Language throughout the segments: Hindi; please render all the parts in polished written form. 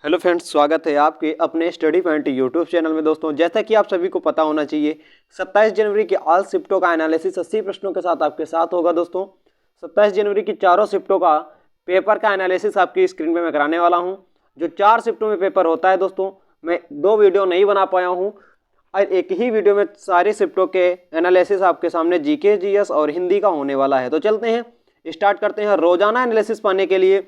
हेलो फ्रेंड्स, स्वागत है आपके अपने स्टडी पॉइंट यूट्यूब चैनल में। दोस्तों, जैसा कि आप सभी को पता होना चाहिए, 27 जनवरी की ऑल शिफ्टों का एनालिसिस 80 प्रश्नों के साथ आपके साथ होगा। दोस्तों, 27 जनवरी की चारों शिफ्टों का पेपर का एनालिसिस आपकी स्क्रीन पे मैं कराने वाला हूं। जो 4 शिफ्टों में पेपर होता है दोस्तों, मैं 2 वीडियो नहीं बना पाया हूँ और एक ही वीडियो में सारी शिफ्टों के एनालिसिस आपके सामने जीके, जीएस और हिंदी का होने वाला है। तो चलते हैं, स्टार्ट करते हैं। रोजाना एनालिसिस पाने के लिए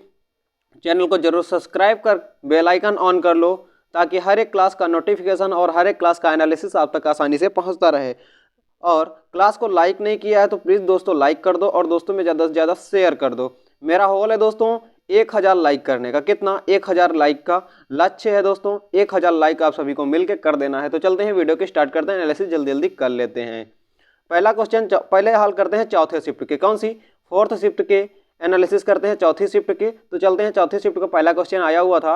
चैनल को जरूर सब्सक्राइब कर बेल आइकन ऑन कर लो, ताकि हर एक क्लास का नोटिफिकेशन और हर एक क्लास का एनालिसिस आप तक आसानी से पहुंचता रहे। और क्लास को लाइक नहीं किया है तो प्लीज़ दोस्तों लाइक कर दो और दोस्तों में ज़्यादा से ज़्यादा शेयर कर दो। मेरा गोल है दोस्तों 1000 लाइक करने का। कितना? 1000 लाइक का लक्ष्य है दोस्तों। 1000 लाइक आप सभी को मिलकर कर देना है। तो चलते हैं, वीडियो की स्टार्ट करते हैं, एनालिसिस जल्दी जल्दी कर लेते हैं। पहला क्वेश्चन पहले हल करते हैं चौथे शिफ्ट के। कौन सी? 4th शिफ्ट के एनालिसिस करते हैं, चौथी शिफ्ट के। तो चलते हैं, चौथी शिफ्ट का पहला क्वेश्चन आया हुआ था,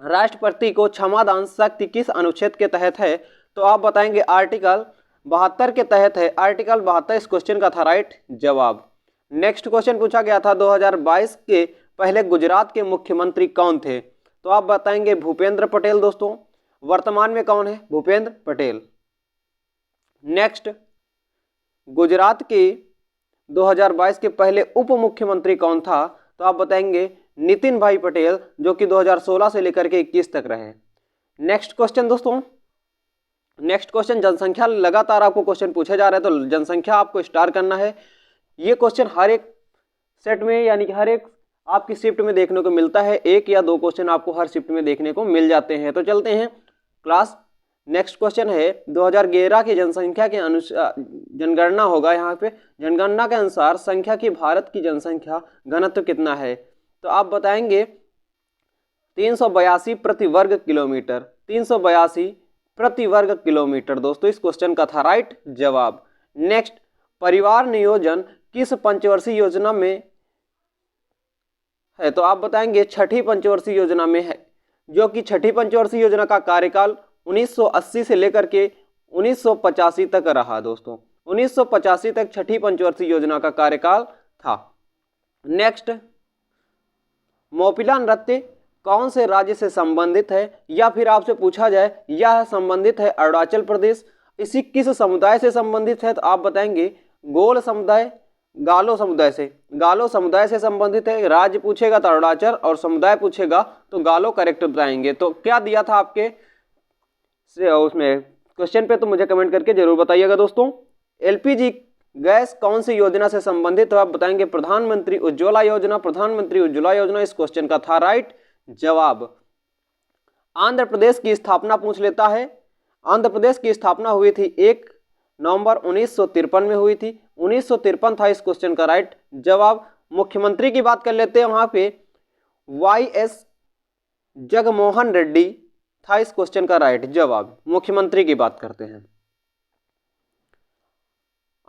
राष्ट्रपति को क्षमादान शक्ति किस अनुच्छेद के तहत है? तो आप बताएंगे आर्टिकल 72 के तहत है। आर्टिकल 72 इस क्वेश्चन का था राइट जवाब। नेक्स्ट क्वेश्चन पूछा गया था 2022 के पहले गुजरात के मुख्यमंत्री कौन थे? तो आप बताएंगे भूपेंद्र पटेल। दोस्तों, वर्तमान में कौन है? भूपेंद्र पटेल। नेक्स्ट, गुजरात के 2022 के पहले उप मुख्यमंत्री कौन था? तो आप बताएंगे नितिन भाई पटेल, जो कि 2016 से लेकर के 21 तक रहे। नेक्स्ट क्वेश्चन दोस्तों, नेक्स्ट क्वेश्चन जनसंख्या, लगातार आपको क्वेश्चन पूछे जा रहे हैं तो जनसंख्या आपको स्टार करना है। ये क्वेश्चन हर एक सेट में यानी कि हर एक आपकी शिफ्ट में देखने को मिलता है। 1 या 2 क्वेश्चन आपको हर शिफ्ट में देखने को मिल जाते हैं। तो चलते हैं क्लास। नेक्स्ट क्वेश्चन है 2011 की जनसंख्या के जनगणना होगा। यहाँ पे जनगणना के अनुसार संख्या की भारत की जनसंख्या घनत्व कितना है? तो आप बताएंगे 382 प्रति वर्ग किलोमीटर। 382 प्रति वर्ग किलोमीटर दोस्तों इस क्वेश्चन का था राइट जवाब। नेक्स्ट, परिवार नियोजन किस पंचवर्षीय योजना में है? तो आप बताएंगे छठी पंचवर्षीय योजना में है, जो कि छठी पंचवर्षीय योजना का कार्यकाल 1980 से लेकर के 1985 तक रहा। दोस्तों, 1985 तक छठी पंचवर्षीय योजना का कार्यकाल था। नेक्स्ट, मोपिला नृत्य कौन से राज्य से संबंधित है? या फिर आपसे पूछा जाए यह संबंधित है अरुणाचल प्रदेश। इसी किस समुदाय से संबंधित है? तो आप बताएंगे गोल समुदाय, गालो समुदाय से। गालो समुदाय से संबंधित है। राज्य पूछेगा तो अरुणाचल और समुदाय पूछेगा तो गालो करेक्ट बताएंगे। तो क्या दिया था आपके उसमें क्वेश्चन पे? तो मुझे कमेंट करके जरूर बताइएगा। दोस्तों, एलपीजी गैस कौन सी योजना से संबंधित? तो आप बताएंगे प्रधानमंत्री उज्ज्वला योजना। प्रधानमंत्री उज्ज्वला योजना इस क्वेश्चन का था राइट जवाब। आंध्र प्रदेश की स्थापना पूछ लेता है। आंध्र प्रदेश की स्थापना हुई थी 1 नवंबर 1953 में हुई थी। 1953 था इस क्वेश्चन का राइट जवाब। मुख्यमंत्री की बात कर लेते हैं। वहां पे YS जगनमोहन रेड्डी था इस क्वेश्चन का राइट जवाब। मुख्यमंत्री की बात करते हैं।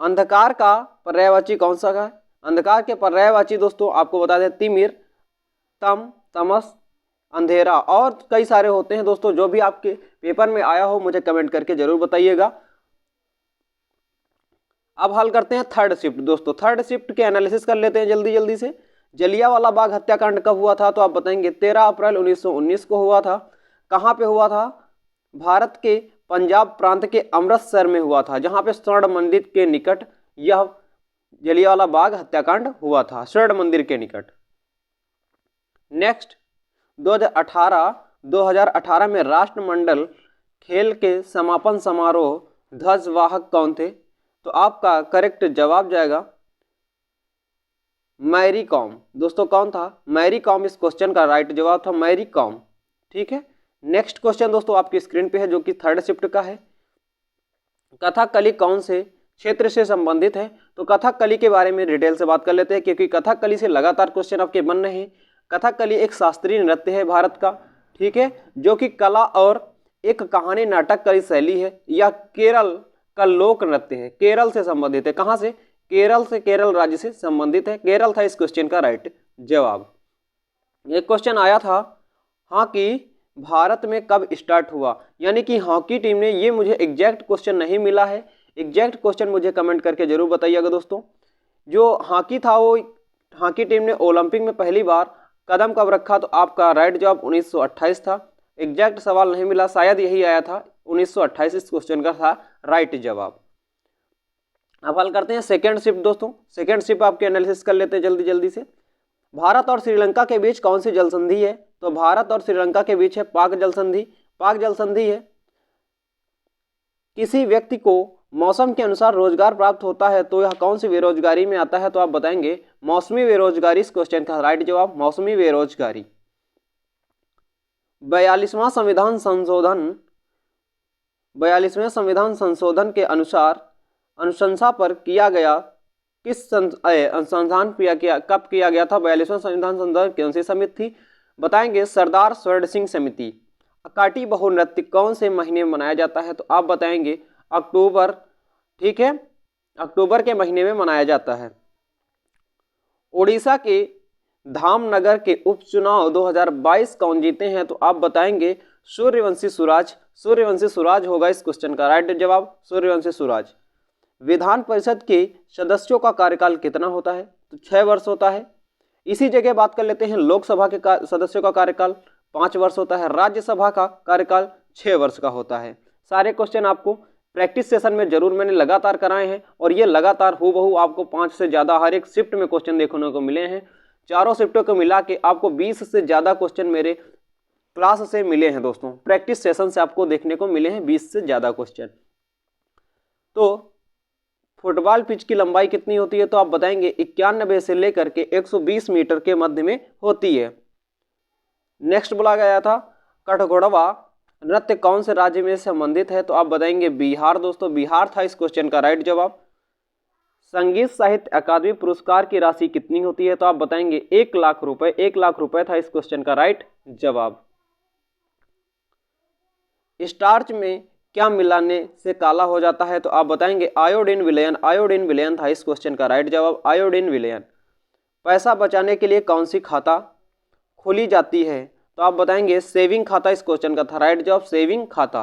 अंधकार का पर्यायवाची कौन सा है? अंधकार के पर्यायवाची दोस्तों आपको बता दें तिमिर, तम, तमस, अंधेरा और कई सारे होते हैं। दोस्तों, जो भी आपके पेपर में आया हो मुझे कमेंट करके जरूर बताइएगा। अब हल करते हैं थर्ड शिफ्ट। दोस्तों, थर्ड शिफ्ट के एनालिसिस कर लेते हैं जल्दी जल्दी से। जलियांवाला बाग हत्याकांड कब हुआ था? तो आप बताएंगे 13 अप्रैल 1919 को हुआ था। कहाँ पे हुआ था? भारत के पंजाब प्रांत के अमृतसर में हुआ था, जहां पे स्वर्ण मंदिर के निकट यह जलियांवाला बाग हत्याकांड हुआ था, स्वर्ण मंदिर के निकट। नेक्स्ट, 2018 में राष्ट्रमंडल खेल के समापन समारोह ध्वजवाहक कौन थे? तो आपका करेक्ट जवाब जाएगा मैरी कॉम। दोस्तों, कौन था? मैरी कॉम इस क्वेश्चन का राइट जवाब था, मैरी कॉम। ठीक है। नेक्स्ट क्वेश्चन दोस्तों आपकी स्क्रीन पे है, जो कि थर्ड शिफ्ट का है। कथकली कौन से क्षेत्र से संबंधित है? तो कथकली के बारे में डिटेल से बात कर लेते हैं, क्योंकि कथकली से लगातार क्वेश्चन आपके बन रहे हैं। कथकली एक शास्त्रीय नृत्य है भारत का, ठीक है, जो कि कला और एक कहानी नाटक की शैली है। यह केरल का लोक नृत्य है, केरल से संबंधित है। कहाँ से? केरल से, केरल राज्य से संबंधित है। केरल था इस क्वेश्चन का राइट जवाब। एक क्वेश्चन आया था हॉकी भारत में कब स्टार्ट हुआ? यानी कि हॉकी टीम ने, ये मुझे एग्जैक्ट क्वेश्चन नहीं मिला है, एग्जैक्ट क्वेश्चन मुझे कमेंट करके जरूर बताइएगा। दोस्तों, जो हॉकी था वो हॉकी टीम ने ओलंपिक में पहली बार कदम कब रखा, तो आपका राइट जवाब 1928 था। एग्जैक्ट सवाल नहीं मिला, शायद यही आया था 1928 इस क्वेश्चन का था राइट जवाब। अब हल करते हैं सेकेंड शिफ्ट दोस्तों। सेकेंड शिफ्ट आपके एनालिसिस कर लेते हैं जल्दी जल्दी से। भारत और श्रीलंका के बीच कौन सी जल संधि है, तो भारत और श्रीलंका के बीच है पाक जल संधि। पाक जल संधि है। किसी व्यक्ति को मौसम के अनुसार रोजगार प्राप्त होता है तो यह कौन सी बेरोजगारी में आता है, तो आप बताएंगे मौसमी बेरोजगारी इस क्वेश्चन का राइट जवाब मौसमी बेरोजगारी। 42वां संविधान संशोधन के अनुसार अनुशंसा पर किया गया किस अनुसंधान कब किया गया था। 42वां संविधान संशोधन कौन सी समिति थी, बताएंगे सरदार स्वर्ण सिंह समिति। अकाटी बहु नृत्य कौन से महीने में मनाया जाता है, तो आप बताएंगे अक्टूबर। ठीक है, अक्टूबर के महीने में मनाया जाता है। उड़ीसा के धामनगर के उपचुनाव 2022 कौन जीते हैं, तो आप बताएंगे सूर्यवंशी स्वराज। सूर्यवंशी स्वराज होगा इस क्वेश्चन का राइट जवाब सूर्यवंशी स्वराज। विधान परिषद के सदस्यों का कार्यकाल कितना होता है, तो 6 वर्ष होता है। इसी जगह बात कर लेते हैं लोकसभा के सदस्यों का कार्यकाल 5 वर्ष होता है। राज्यसभा का कार्यकाल 6 वर्ष का होता है। सारे क्वेश्चन आपको प्रैक्टिस सेशन में जरूर मैंने लगातार कराए हैं और ये लगातार हूबहू आपको 5 से ज़्यादा हर एक शिफ्ट में क्वेश्चन देखने को मिले हैं। चारों शिफ्टों को मिला के आपको 20 से ज़्यादा क्वेश्चन मेरे क्लास से मिले हैं दोस्तों। प्रैक्टिस सेशन से आपको देखने को मिले हैं 20 से ज़्यादा क्वेश्चन। तो फुटबॉल पिच की लंबाई कितनी होती है, तो आप बताएंगे 91 से लेकर के 120 मीटर के मध्य में होती है। नेक्स्ट बोला गया था कठघोड़वा नृत्य कौन से राज्य में संबंधित है, तो आप बताएंगे बिहार। दोस्तों बिहार था इस क्वेश्चन का राइट जवाब। संगीत साहित्य अकादमी पुरस्कार की राशि कितनी होती है, तो आप बताएंगे 1 लाख रुपए। 1 लाख रुपए था इस क्वेश्चन का राइट जवाब। स्टार्च में क्या मिलाने से काला हो जाता है, तो आप बताएंगे आयोडीन विलयन। आयोडीन विलयन था इस क्वेश्चन का राइट जवाब आयोडीन विलयन। पैसा बचाने के लिए कौन सी खाता खोली जाती है, तो आप बताएंगे सेविंग खाता इस क्वेश्चन का था राइट जवाब सेविंग खाता।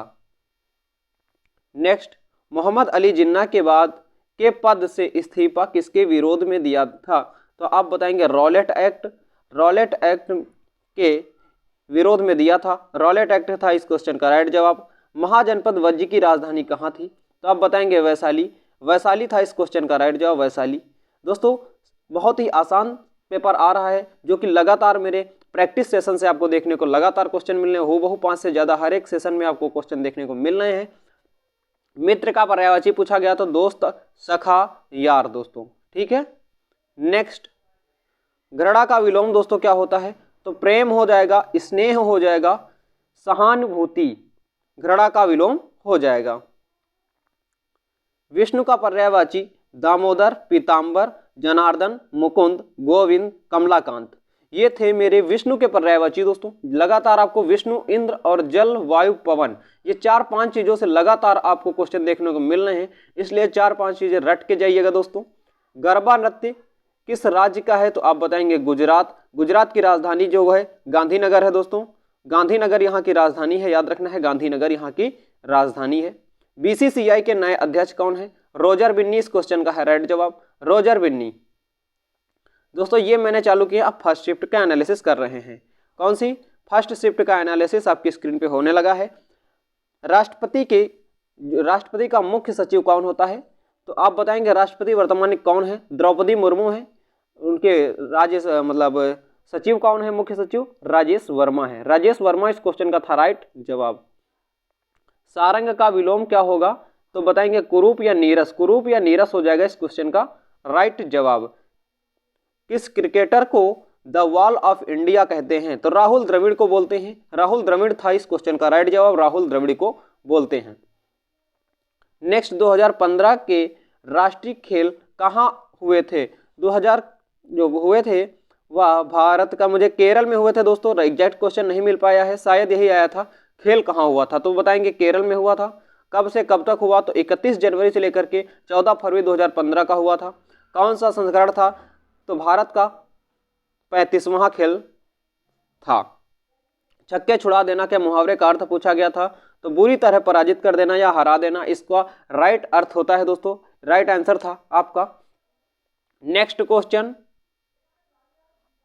नेक्स्ट, मोहम्मद अली जिन्ना के बाद के पद से इस्तीफा किसके विरोध में दिया था, तो आप बताएंगे रॉलेट एक्ट। रॉलेट एक्ट के विरोध में दिया था। रॉलेट एक्ट था इस क्वेश्चन का राइट जवाब। महाजनपद वज्र की राजधानी कहाँ थी, तो आप बताएंगे वैशाली। वैशाली था इस क्वेश्चन का राइट जवाब वैशाली। दोस्तों बहुत ही आसान पेपर आ रहा है जो कि लगातार मेरे प्रैक्टिस सेशन से आपको देखने को लगातार क्वेश्चन मिलने हूबहू 5 से ज़्यादा हर एक सेशन में आपको क्वेश्चन देखने को मिल रहे हैं। मित्र का पर्यायवाची पूछा गया तो दोस्त, सखा, यार दोस्तों। ठीक है। नेक्स्ट, घृणा का विलोम दोस्तों क्या होता है, तो प्रेम हो जाएगा, स्नेह हो जाएगा, सहानुभूति। घृणा का विलोम हो जाएगा। विष्णु का पर्यायवाची दामोदर, पीताम्बर, जनार्दन, मुकुंद, गोविंद, कमलाकांत। ये थे मेरे विष्णु के पर्यायवाची दोस्तों। लगातार आपको विष्णु, इंद्र और जल, वायु, पवन, ये 4-5 चीजों से लगातार आपको क्वेश्चन देखने को मिल रहे हैं, इसलिए 4-5 चीजें रट के जाइएगा दोस्तों। गरबा नृत्य किस राज्य का है, तो आप बताएंगे गुजरात। गुजरात की राजधानी जो है गांधीनगर है दोस्तों। गांधीनगर यहाँ की राजधानी है, याद रखना है गांधीनगर यहाँ की राजधानी है। बीसीसीआई के नए अध्यक्ष कौन है, रोजर बिन्नी इस क्वेश्चन का है राइट जवाब रोजर बिन्नी। दोस्तों ये मैंने चालू किया, आप फर्स्ट शिफ्ट का एनालिसिस कर रहे हैं। कौन सी फर्स्ट शिफ्ट का एनालिसिस आपकी स्क्रीन पे होने लगा है। राष्ट्रपति का मुख्य सचिव कौन होता है, तो आप बताएंगे राष्ट्रपति वर्तमान में कौन है, द्रौपदी मुर्मू है। उनके सचिव कौन है, मुख्य सचिव राजेश वर्मा है। राजेश वर्मा इस क्वेश्चन का था राइट जवाब। सारंग का विलोम क्या होगा, तो बताएंगे कुरूप या नीरस। कुरूप या नीरस हो जाएगा इस क्वेश्चन का राइट जवाब। किस क्रिकेटर को द वॉल ऑफ इंडिया कहते हैं, तो राहुल द्रविड़ को बोलते हैं। राहुल द्रविड़ था इस क्वेश्चन का राइट जवाब राहुल द्रविड़ को बोलते हैं। नेक्स्ट, 2015 के राष्ट्रीय खेल कहाँ हुए थे, 2000 जो हुए थे वह भारत का, मुझे केरल में हुए थे दोस्तों। एग्जैक्ट क्वेश्चन नहीं मिल पाया है, शायद यही आया था खेल कहाँ हुआ था, तो बताएंगे केरल में हुआ था। कब से कब तक हुआ, तो 31 जनवरी से लेकर के 14 फरवरी 2015 का हुआ था। कौन सा संस्करण था, तो भारत का 35वां खेल था। छक्के छुड़ा देना के मुहावरे का अर्थ पूछा गया था, तो बुरी तरह पराजित कर देना या हरा देना, इसका राइट अर्थ होता है दोस्तों, राइट आंसर था आपका। नेक्स्ट क्वेश्चन,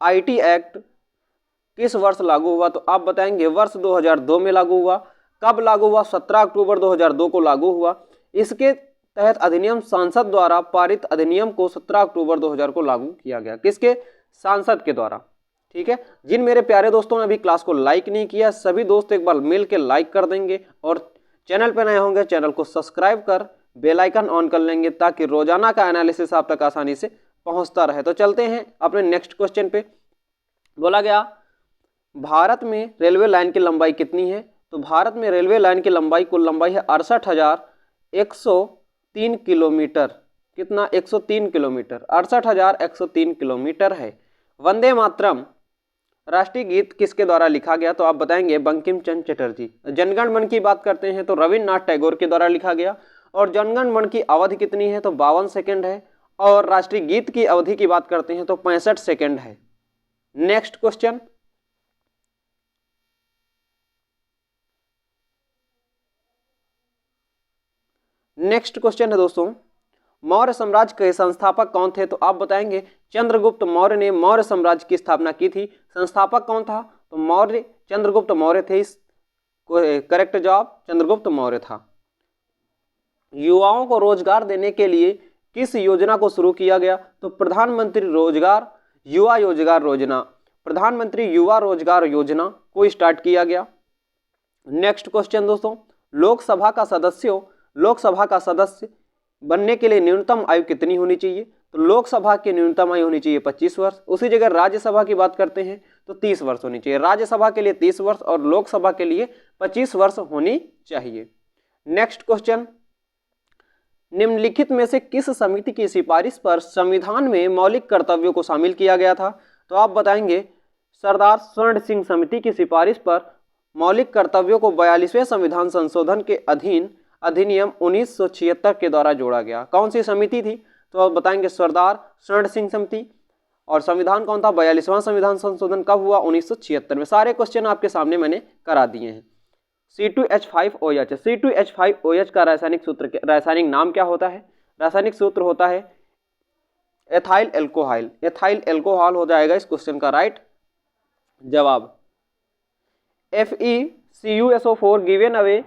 आईटी एक्ट किस वर्ष लागू हुआ? तो आप बताएंगे वर्ष 2002 में लागू हुआ। कब लागू हुआ? 17 अक्टूबर 2002 को लागू हुआ। इसके तहत अधिनियम सांसद द्वारा पारित अधिनियम को 17 अक्टूबर 2000 को लागू किया गया। किसके? सांसद के द्वारा। ठीक है। जिन मेरे प्यारे दोस्तों ने अभी क्लास को लाइक नहीं किया, सभी दोस्त एक बार मिल के लाइक कर देंगे और चैनल पर नए होंगे चैनल को सब्सक्राइब कर बेल आइकन ऑन कर लेंगे ताकि रोजाना का एनालिसिस आप तक आसानी से पहुंचता रहे। तो चलते हैं अपने नेक्स्ट क्वेश्चन पे। बोला गया भारत में रेलवे लाइन की लंबाई कितनी है? तो भारत में रेलवे लाइन की लंबाई कुल लंबाई है 68,103 किलोमीटर। कितना? 103 किलोमीटर। 68,103 किलोमीटर है। वंदे मातरम राष्ट्रीय गीत किसके द्वारा लिखा गया? तो आप बताएंगे बंकिम चंद्र चटर्जी। जनगण मन की बात करते हैं तो रविन्द्रनाथ टैगोर के द्वारा लिखा गया। और जनगण मन की अवधि कितनी है? तो 52 सेकंड है। और राष्ट्रीय गीत की अवधि की बात करते हैं तो 65 सेकंड है। Next question. नेक्स्ट क्वेश्चन है दोस्तों, मौर्य साम्राज्य के संस्थापक कौन थे? तो आप बताएंगे चंद्रगुप्त मौर्य ने मौर्य साम्राज्य की स्थापना की थी। संस्थापक कौन था? तो मौर्य चंद्रगुप्त मौर्य थे। इस करेक्ट जवाब चंद्रगुप्त मौर्य था। युवाओं को रोजगार देने के लिए किस योजना को शुरू किया गया? तो प्रधानमंत्री रोजगार युवा रोजगार योजना, प्रधानमंत्री युवा रोजगार योजना को स्टार्ट किया गया। नेक्स्ट क्वेश्चन दोस्तों, लोकसभा का सदस्य बनने के लिए न्यूनतम आयु कितनी होनी चाहिए? तो लोकसभा की न्यूनतम आयु होनी चाहिए 25 वर्ष। उसी जगह राज्यसभा की बात करते हैं तो 30 वर्ष होनी चाहिए। राज्यसभा के लिए 30 वर्ष और लोकसभा के लिए 25 वर्ष होनी चाहिए। नेक्स्ट क्वेश्चन, निम्नलिखित में से किस समिति की सिफारिश पर संविधान में मौलिक कर्तव्यों को शामिल किया गया था? तो आप बताएंगे सरदार स्वर्ण सिंह समिति की सिफारिश पर मौलिक कर्तव्यों को 42वें संविधान संशोधन के अधीन अधिनियम 1976 के द्वारा जोड़ा गया। कौन सी समिति थी? तो आप बताएंगे सरदार स्वर्ण सिंह समिति। और संविधान कौन था? 42वां संविधान संशोधन कब हुआ? 1976 में। सारे क्वेश्चन आपके सामने मैंने करा दिए हैं। C2H5OH, C2H5OH का रासायनिक नाम क्या होता है? रासायनिक सूत्र होता है एथाइल एल्कोहल। एथाइल एल्कोहल हो जाएगा इस क्वेश्चन का राइट जवाब। FeCuSO4 given away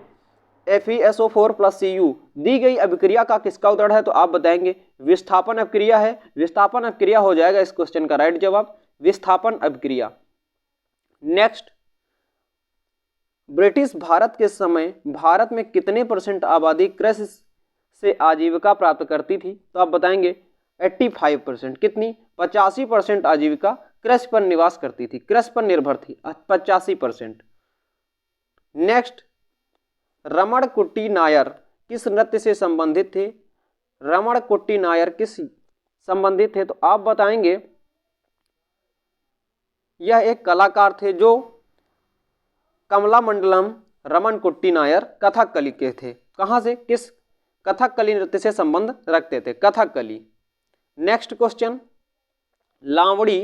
FeSO4 + Cu दी गई अभिक्रिया का किसका उदाहरण है? तो आप बताएंगे विस्थापन अभिक्रिया है। विस्थापन अभिक्रिया हो जाएगा इस क्वेश्चन का राइट जवाब, विस्थापन अभिक्रिया। नेक्स्ट, ब्रिटिश भारत के समय भारत में कितने % आबादी कृषि से आजीविका प्राप्त करती थी? तो आप बताएंगे 85%। कितनी? 85% आजीविका कृषि पर निवास करती थी, कृषि पर निर्भर थी 85%। नेक्स्ट, रमण कुट्टी नायर किस नृत्य से संबंधित थे? रमण कुट्टी नायर किस संबंधित थे? तो आप बताएंगे यह एक कलाकार थे जो कमला मंडलम रमण कुट्टी नायर कथकली के थे। कहां से? किस कथकली नृत्य से संबंध रखते थे? कथकली। नेक्स्ट क्वेश्चन, लावड़ी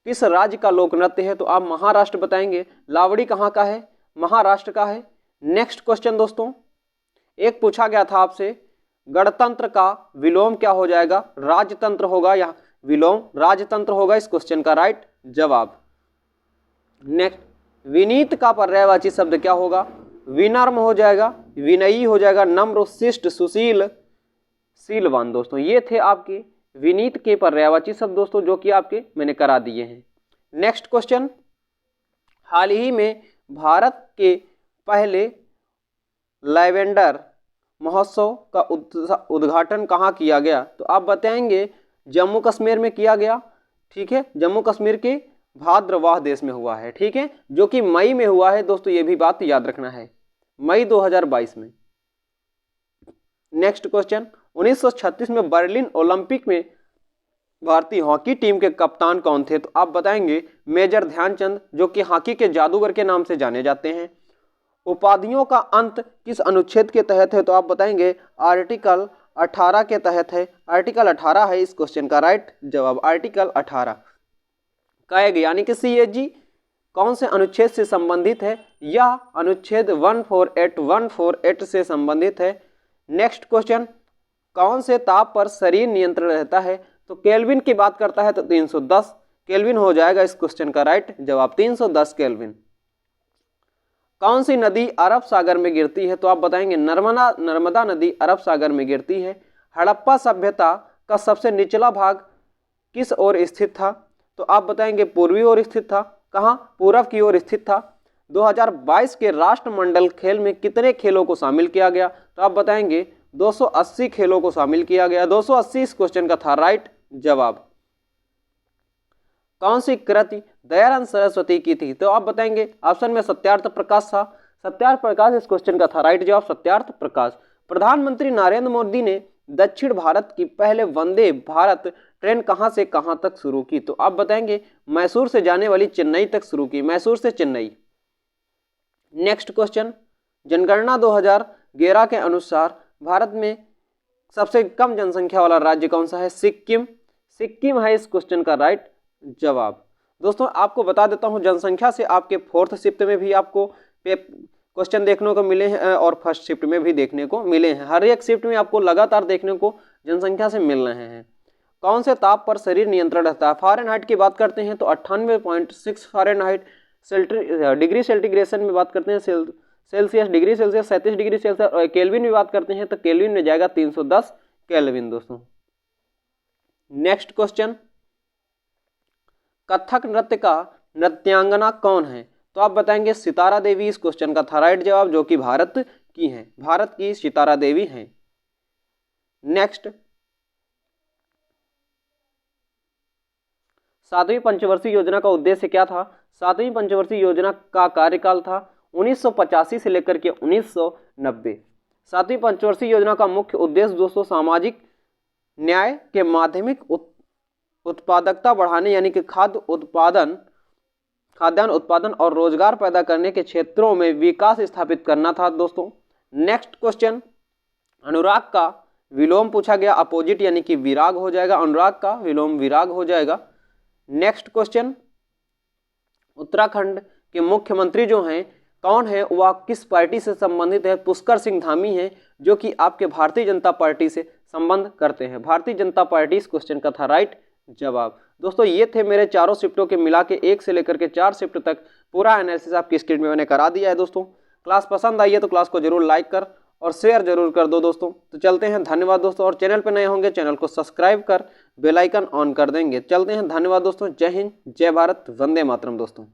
किस राज्य का लोक नृत्य है? तो आप महाराष्ट्र बताएंगे। लावड़ी कहां का है? महाराष्ट्र का है। नेक्स्ट क्वेश्चन दोस्तों, एक पूछा गया था आपसे गणतंत्र का विलोम क्या हो जाएगा? राजतंत्र होगा या विलोम राजतंत्र होगा इस क्वेश्चन का राइट जवाब। नेक्स्ट, विनीत का पर्यायवाची शब्द क्या होगा? विनम्र हो जाएगा, विनयी हो जाएगा, नम्र, शिष्ट, सुशील, शीलवान। दोस्तों ये थे आपके विनीत के पर्यायवाची शब्द दोस्तों जो कि आपके मैंने करा दिए हैं। नेक्स्ट क्वेश्चन, हाल ही में भारत के पहले लैवेंडर महोत्सव का उद्घाटन कहाँ किया गया? तो आप बताएंगे जम्मू कश्मीर में किया गया। ठीक है, जम्मू कश्मीर के भाद्रवाह देश में हुआ है। ठीक है, जो कि मई में हुआ है दोस्तों, ये भी बात याद रखना है, मई 2022 में। नेक्स्ट क्वेश्चन, 1936 में बर्लिन ओलंपिक में भारतीय हॉकी टीम के कप्तान कौन थे? तो आप बताएंगे मेजर ध्यानचंद, जो कि हॉकी के जादूगर के नाम से जाने जाते हैं। उपाधियों का अंत किस अनुच्छेद के तहत है? तो आप बताएंगे आर्टिकल 18 के तहत है। आर्टिकल 18 है इस क्वेश्चन का राइट जवाब, आर्टिकल 18 कहेगा, यानी कि CAG कौन से अनुच्छेद से संबंधित है? यह अनुच्छेद 148 से संबंधित है। नेक्स्ट क्वेश्चन, कौन से ताप पर शरीर नियंत्रण रहता है? तो केल्विन की बात करता है तो 310, केल्विन हो जाएगा इस क्वेश्चन का राइट जवाब, 310 केल्विन। कौन सी नदी अरब सागर में गिरती है? तो आप बताएंगे नर्मदा नदी अरब सागर में गिरती है। हड़प्पा सभ्यता का सबसे निचला भाग किस ओर स्थित था? तो आप बताएंगे पूर्वी ओर स्थित था। कहाँ? पूरब की ओर स्थित था। 2022 के राष्ट्रमंडल खेल में कितने खेलों को शामिल किया गया? तो आप बताएंगे 280 खेलों को शामिल किया गया। 280 इस क्वेश्चन का था राइट जवाब। कौन सी कृति दयानंद सरस्वती की थी? तो आप बताएंगे ऑप्शन में सत्यार्थ प्रकाश था। सत्यार्थ प्रकाश इस क्वेश्चन का था राइट जवाब, सत्यार्थ प्रकाश। प्रधानमंत्री नरेंद्र मोदी ने दक्षिण भारत की पहले वंदे भारत ट्रेन कहां से कहां तक शुरू की? तो आप बताएंगे मैसूर से जाने वाली चेन्नई तक शुरू की, मैसूर से चेन्नई। नेक्स्ट क्वेश्चन, जनगणना 2011 के अनुसार भारत में सबसे कम जनसंख्या वाला राज्य कौन सा है? सिक्किम। सिक्किम है इस क्वेश्चन का राइट जवाब। दोस्तों आपको बता देता हूं जनसंख्या से आपके फोर्थ शिफ्ट में भी आपको क्वेश्चन देखने को मिले हैं और फर्स्ट शिफ्ट में भी देखने को मिले हैं। हर एक शिफ्ट में आपको लगातार देखने को जनसंख्या से मिल रहे हैं। कौन से ताप पर शरीर नियंत्रण रहता है? फ़ारेनहाइट की बात करते हैं तो 98.6 फ़ारेनहाइट। डिग्री सेंटीग्रेशन में बात करते हैं Celsius, degree Celsius 37 degree Celsius. और केल्विन में बात करते हैं तो केल्विन में जाएगा 310 केल्विन दोस्तों। नेक्स्ट क्वेश्चन, कथक नृत्य का नृत्यांगना कौन है? तो आप बताएंगे सितारा देवी इस क्वेश्चन का था राइट जवाब, जो कि भारत की हैं, भारत की सितारा देवी हैं। नेक्स्ट, 7वीं पंचवर्षीय योजना का उद्देश्य क्या था? 7वीं पंचवर्षीय योजना का कार्यकाल था 1985 से लेकर के 1990। 7वीं पंचवर्षीय योजना का मुख्य उद्देश्य दोस्तों सामाजिक न्याय के माध्यमिक उत्पादकता बढ़ाने यानी कि खाद्यान्न उत्पादन और रोजगार पैदा करने के क्षेत्रों में विकास स्थापित करना था दोस्तों। नेक्स्ट क्वेश्चन, अनुराग का विलोम पूछा गया, अपोजिट यानी कि विराग हो जाएगा, अनुराग का विलोम विराग हो जाएगा। नेक्स्ट क्वेश्चन, उत्तराखंड के मुख्यमंत्री जो हैं कौन है, वह किस पार्टी से संबंधित है? पुष्कर सिंह धामी है, जो कि आपके भारतीय जनता पार्टी से संबंध करते हैं, भारतीय जनता पार्टी इस क्वेश्चन का था राइट जवाब। दोस्तों ये थे मेरे चारों शिफ्टों के मिला के 1 से लेकर के 4 शिफ्ट तक पूरा एनालिसिस आपकी स्क्रीन में मैंने करा दिया है दोस्तों। क्लास पसंद आई है तो क्लास को जरूर लाइक कर और शेयर जरूर कर दो दोस्तों। तो चलते हैं, धन्यवाद दोस्तों। और चैनल पर नए होंगे चैनल को सब्सक्राइब कर बेल आइकन ऑन कर देंगे। चलते हैं, धन्यवाद दोस्तों। जय हिंद, जय भारत, वंदे मातरम दोस्तों।